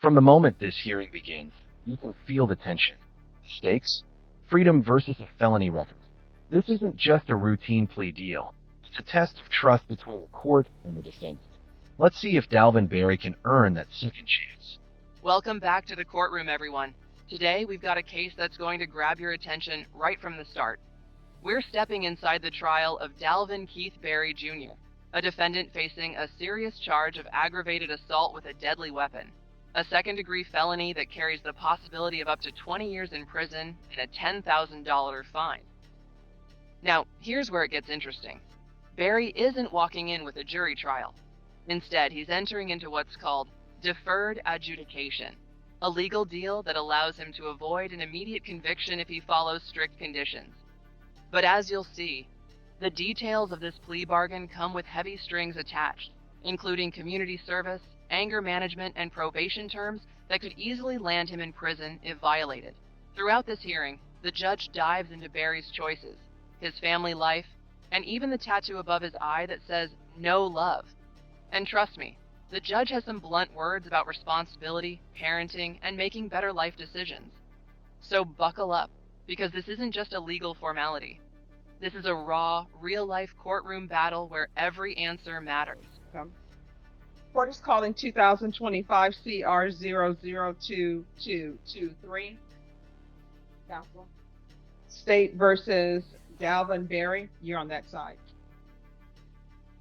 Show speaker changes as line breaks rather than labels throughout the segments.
From the moment this hearing begins, you can feel the tension. Stakes? Freedom versus a felony record. This isn't just a routine plea deal. It's a test of trust between the court and the defendant. Let's see if Dalvin Barry can earn that second chance.
Welcome back to the courtroom, everyone. Today, we've got a case that's going to grab your attention right from the start. We're stepping inside the trial of Dalvin Keith Barry Jr., a defendant facing a serious charge of aggravated assault with a deadly weapon, a second-degree felony that carries the possibility of up to 20 years in prison and a $10,000 fine. Now, here's where it gets interesting. Barry isn't walking in with a jury trial. Instead, he's entering into what's called deferred adjudication, a legal deal that allows him to avoid an immediate conviction if he follows strict conditions. But as you'll see, the details of this plea bargain come with heavy strings attached, including community service, anger management, and probation terms that could easily land him in prison if violated. Throughout this hearing, the judge dives into Barry's choices, his family life, and even the tattoo above his eye that says, "No love." And trust me, the judge has some blunt words about responsibility, parenting, and making better life decisions. So buckle up, because this isn't just a legal formality. This is a raw, real-life courtroom battle where every answer matters.
Court is calling 2025 CR 002223. Counsel. State versus Dalvin Barry. You're on that side.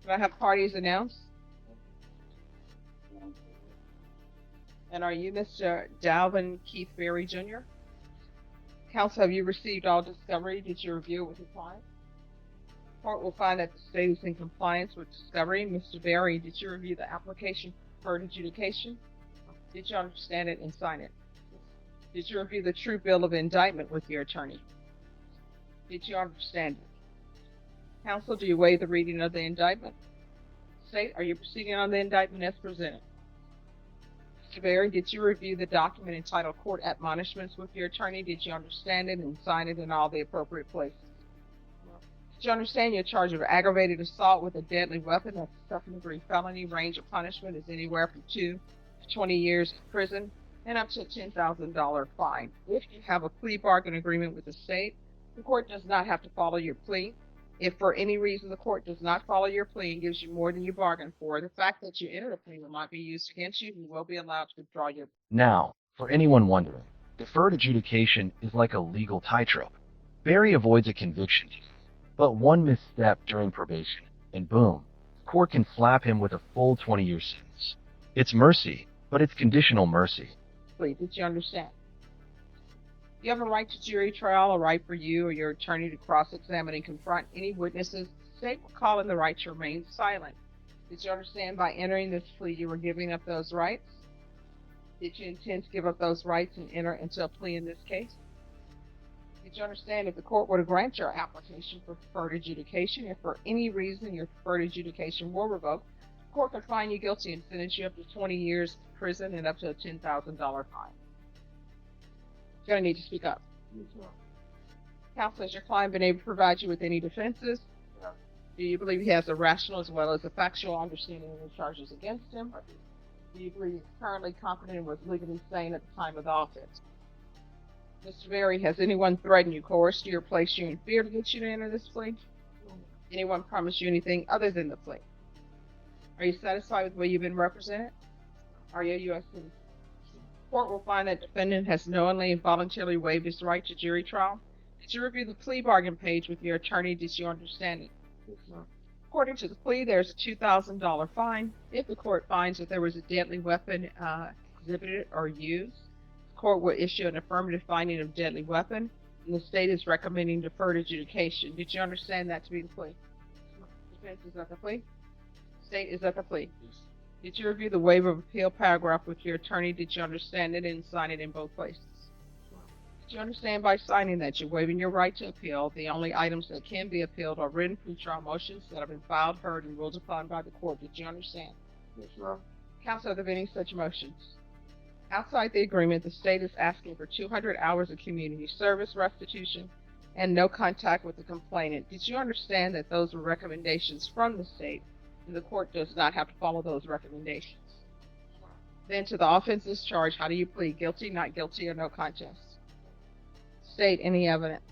Do I have parties announced? And are you Mr. Dalvin Keith Barry Jr.? Counsel, have you received all discovery? Did you review it with your client? Court will find that the state is in compliance with discovery. Mr. Barry, did you review the application for adjudication? Did you understand it and sign it? Did you review the true bill of indictment with your attorney? Did you understand it? Counsel, do you waive the reading of the indictment? State, are you proceeding on the indictment as presented? Mr. Barry, did you review the document entitled Court Admonishments with your attorney? Did you understand it and sign it in all the appropriate places? Did you understand your charge of aggravated assault with a deadly weapon? That's a second-degree felony. Range of punishment is anywhere from 2 to 20 years in prison and up to a $10,000 fine. If you have a plea bargain agreement with the state, the court does not have to follow your plea. If for any reason the court does not follow your plea and gives you more than you bargained for, the fact that you entered a plea will not be used against you and you will be allowed to withdraw your plea.
Now, for anyone wondering, deferred adjudication is like a legal tightrope. Barry avoids a conviction, but one misstep during probation, and boom, the court can slap him with a full 20-year sentence. It's mercy, but it's conditional mercy.
Please, did you understand? You have a right to jury trial, a right for you or your attorney to cross-examine and confront any witnesses. The state will call in the right to remain silent. Did you understand by entering this plea you were giving up those rights? Did you intend to give up those rights and enter into a plea in this case? Did you understand if the court were to grant your application for deferred adjudication, if for any reason your deferred adjudication were revoked, the court could find you guilty and sentence you up to 20 years in prison and up to a $10,000 fine? You're going to need to speak up. Counsel, has your client been able to provide you with any defenses? No. Do you believe he has a rational as well as a factual understanding of the charges against him? Do you believe he's currently competent and was legally sane at the time of the offense? Mr. Barry, has anyone threatened you, coerced you, or placed you in fear to get you to enter this plea? No. Anyone promised you anything other than the plea? Are you satisfied with the way you've been represented? Are you a U.S. citizen? Court will find that defendant has knowingly and voluntarily waived his right to jury trial. Did you review the plea bargain page with your attorney? Did you understand it? No. According to the plea, there's a $2,000 fine. If the court finds that there was a deadly weapon exhibited or used, the court will issue an affirmative finding of deadly weapon, and the state is recommending deferred adjudication. Did you understand that to be the plea? Defense, is that the plea? State, is that the plea? Yes. Did you review the waiver of appeal paragraph with your attorney? Did you understand it and sign it in both places? Did you understand by signing that you're waiving your right to appeal? The only items that can be appealed are written pretrial motions that have been filed, heard, and ruled upon by the court. Did you understand? Yes, ma'am. Counsel, are there any such motions? Outside the agreement, the state is asking for 200 hours of community service restitution and no contact with the complainant. Did you understand that those were recommendations from the state? The court does not have to follow those recommendations. Then to the offenses charged, how do you plead? Guilty, not guilty, or no contest? State any evidence.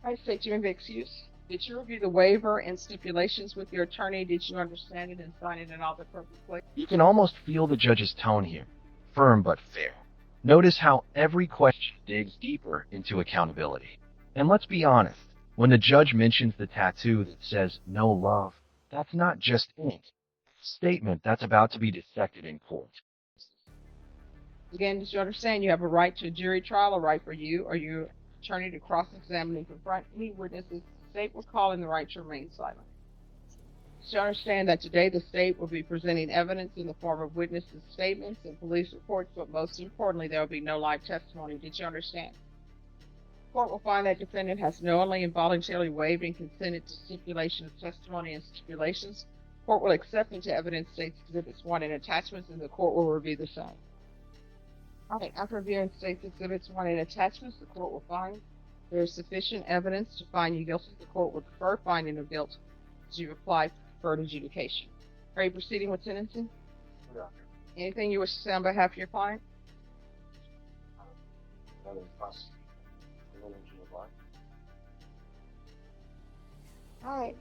I state you may be excused. Did you review the waiver and stipulations with your attorney? Did you understand it and sign it in all the appropriate places?
You can almost feel the judge's tone here, firm but fair. Notice how every question digs deeper into accountability. And let's be honest, when the judge mentions the tattoo that says no love, that's not just ink. It's a statement that's about to be dissected in court.
Again, did you understand you have a right to a jury trial, a right for you or your attorney to cross-examine and confront any witnesses the state will call in the right to remain silent? Did you understand that today the state will be presenting evidence in the form of witnesses' statements and police reports, but most importantly, there will be no live testimony? Did you understand? The court will find that defendant has knowingly and voluntarily waived and consented to stipulation of testimony and stipulations. The court will accept into evidence State's Exhibits 1 and attachments, and the court will review the same. All right, after reviewing State's Exhibits 1 and attachments, the court will find there is sufficient evidence to find you guilty. The court will defer finding of guilt as you apply for deferred adjudication. Are you proceeding with sentencing?
Yeah.
Anything you wish to say on behalf of your client? All right.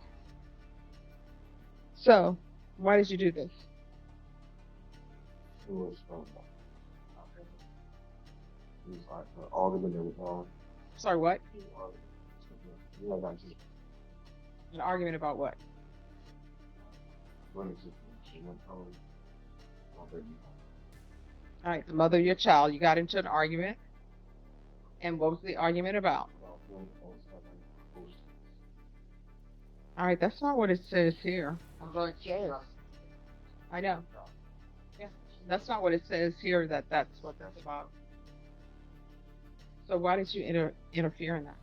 So, why did you do this?
It was like an argument that was on.
Sorry, what?
You know, like just
An argument about what?
running to she went home.
All right, the mother of your child, you got into an argument. And what was the argument about? All right, that's not what it says here. I'm going to say it. I know. Yeah, that's not what it says here. That's what that's about. So why did you interfere in that?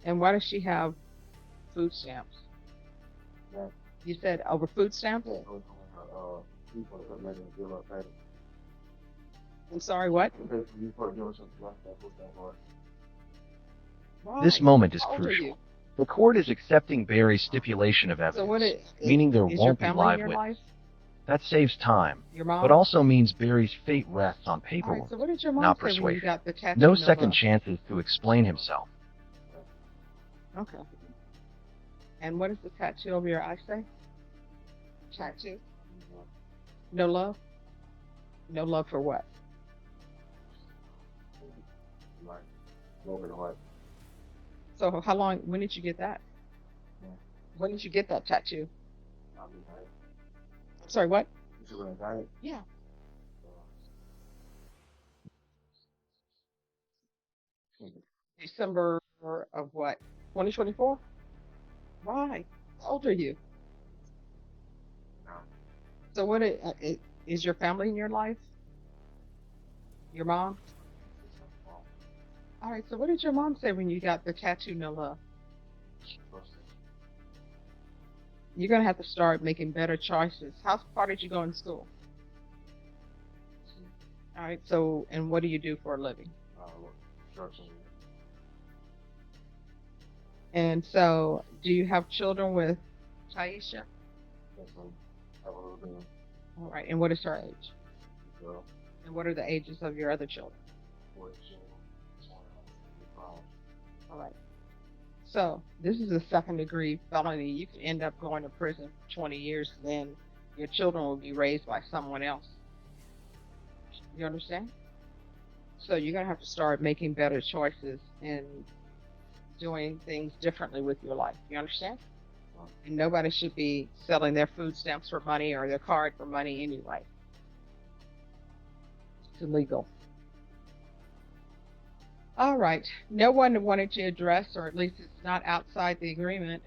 And why does she have food stamps?
Yeah.
You said over food stamps? I'm sorry, what? Why?
This moment is
How old are
crucial.
you?
The court is accepting Barry's stipulation of
So
evidence,
what
meaning there
is your
won't be
family in
live
your
witness.
life?
That saves time,
Your mom?
but also means Barry's fate rests on
All right,
paperwork,
so what did your mom
not
say when you
persuasion.
got the tattoo?
No
in
second
November?
chances to explain himself.
Okay. And what does the tattoo over your eye say? Tattoo? No love? No love for what? So how long, when did you get that? When did you get that tattoo? Sorry, what? Yeah. December of what? 2024? Why? How old are you? So what is your family in your life? Your mom? All right, so what did your mom say when you got the tattoo, no love? You're going to have to start making better choices. How far did you go in school? All right, so, and what do you do for a living? And so, do you have children with Taisha? All right, and what is her age? And what are the ages of your other children? All right. So, this is a second-degree felony. You could end up going to prison for 20 years, then your children will be raised by someone else. You understand? So, you're going to have to start making better choices and doing things differently with your life. You understand? And nobody should be selling their food stamps for money or their card for money anyway. It's illegal. All right. No one wanted to address, or at least it's not outside the agreement.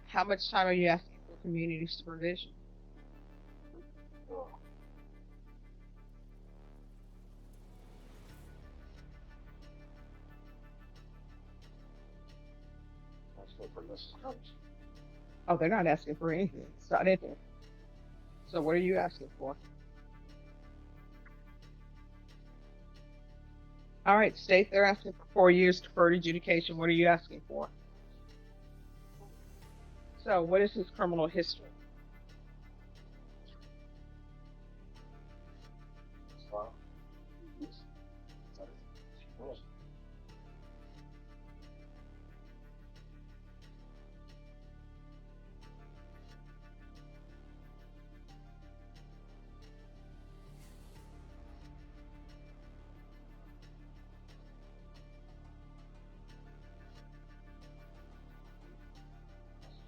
How much time are you asking for community supervision? Oh, they're not asking for anything. It's not in there. So what are you asking for? All right, state they're asking for 4 years deferred adjudication. What are you asking for? So, what is his criminal history?
So,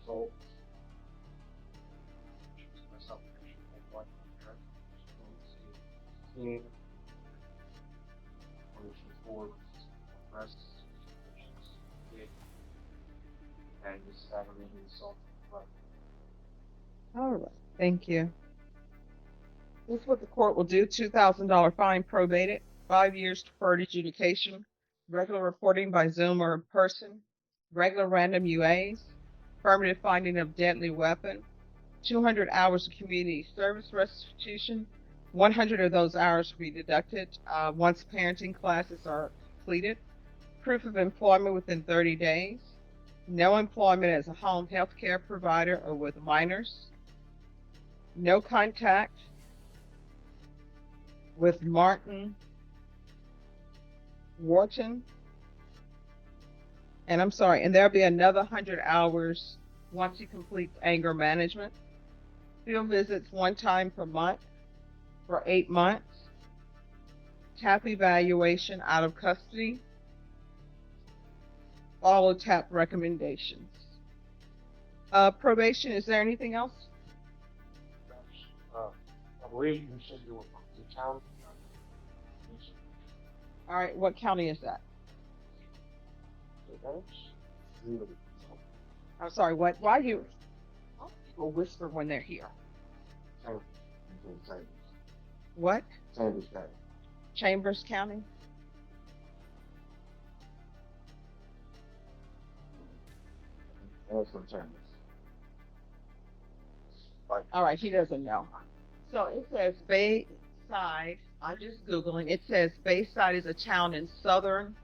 so, myself, what, team, for arrests, and this aggravated assault.
All right, thank you. This is what the court will do. $2,000 fine probated, 5 years deferred adjudication, regular reporting by Zoom or in person, regular random UAs, affirmative finding of deadly weapon, 200 hours of community service restitution. 100 of those hours will be deducted once parenting classes are completed. Proof of employment within 30 days. No employment as a home health care provider or with minors. No contact with Martin Wharton. And I'm sorry, and there'll be another 100 hours once he completes anger management. Field visits 1 time per month for 8 months. TAP evaluation out of custody. Follow TAP recommendations. Probation, is there anything else?
I believe you said you were from the town.
All right, what county is that? I'm sorry, what? Why you? People whisper when they're here. What?
Sanders County.
Chambers County?
That's from Chambers.
All right, he doesn't know. So it says Bayside. I'm just Googling. It says Bayside is a town in southern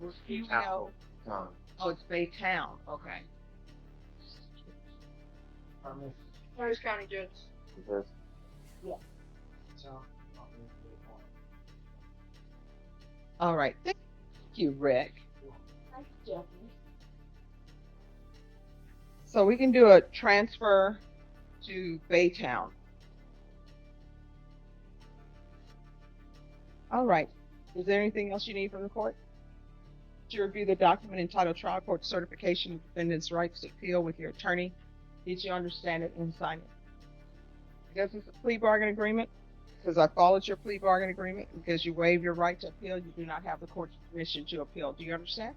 Refugio.
Town.
Oh, it's Baytown. Okay.
Harris County Judge.
Because
Yeah. All right. Thank you, Rick. So we can do a transfer to Baytown. All right. Is there anything else you need from the court? To review the document entitled Trial Court Certification of Defendant's Rights to Appeal with your attorney. Did you understand it and sign it? Because it's a plea bargain agreement, because I followed your plea bargain agreement, because you waive your right to appeal, you do not have the court's permission to appeal. Do you understand?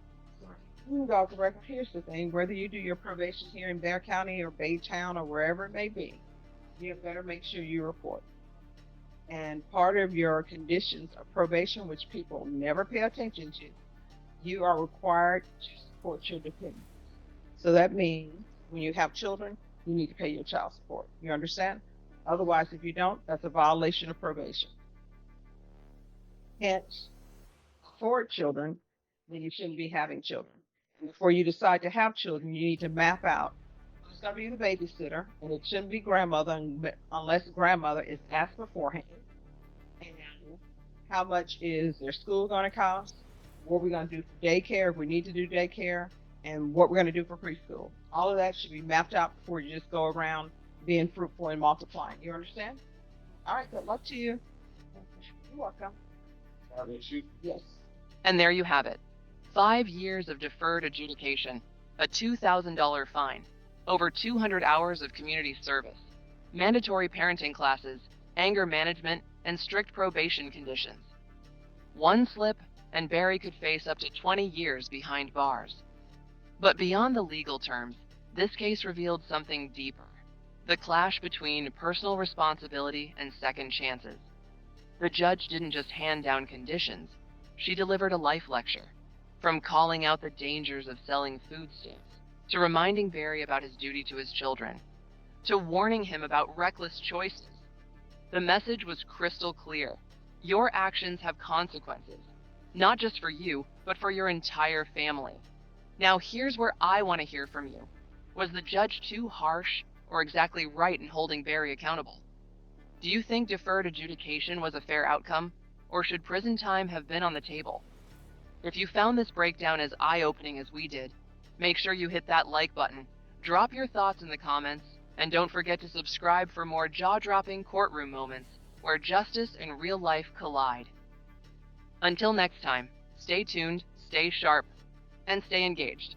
You can go off the record. Here's the thing, whether you do your probation here in Bear County or Baytown or wherever it may be, you better make sure you report. And part of your conditions of probation, which people never pay attention to, you are required to support your dependents. So that means when you have children, you need to pay your child support. You understand? Otherwise, if you don't, that's a violation of probation. Hence, for children, then you shouldn't be having children. And before you decide to have children, you need to map out who's going to be the babysitter, and it shouldn't be grandmother unless grandmother is asked beforehand. And how much is their school going to cost? What we're going to do for daycare if we need to do daycare, and what we're going to do for preschool. All of that should be mapped out before you just go around being fruitful and multiplying. You understand? All right, good luck to you. You're welcome. Yes.
And there you have it. 5 years of deferred adjudication, a $2,000 fine, over 200 hours of community service, mandatory parenting classes, anger management, and strict probation conditions. One slip, and Barry could face up to 20 years behind bars. But beyond the legal terms, this case revealed something deeper. The clash between personal responsibility and second chances. The judge didn't just hand down conditions, she delivered a life lecture. From calling out the dangers of selling food stamps, to reminding Barry about his duty to his children, to warning him about reckless choices. The message was crystal clear. Your actions have consequences. Not just for you, but for your entire family. Now here's where I want to hear from you. Was the judge too harsh or exactly right in holding Barry accountable? Do you think deferred adjudication was a fair outcome, or should prison time have been on the table? If you found this breakdown as eye-opening as we did, make sure you hit that like button, drop your thoughts in the comments, and don't forget to subscribe for more jaw-dropping courtroom moments where justice and real life collide. Until next time, stay tuned, stay sharp, and stay engaged.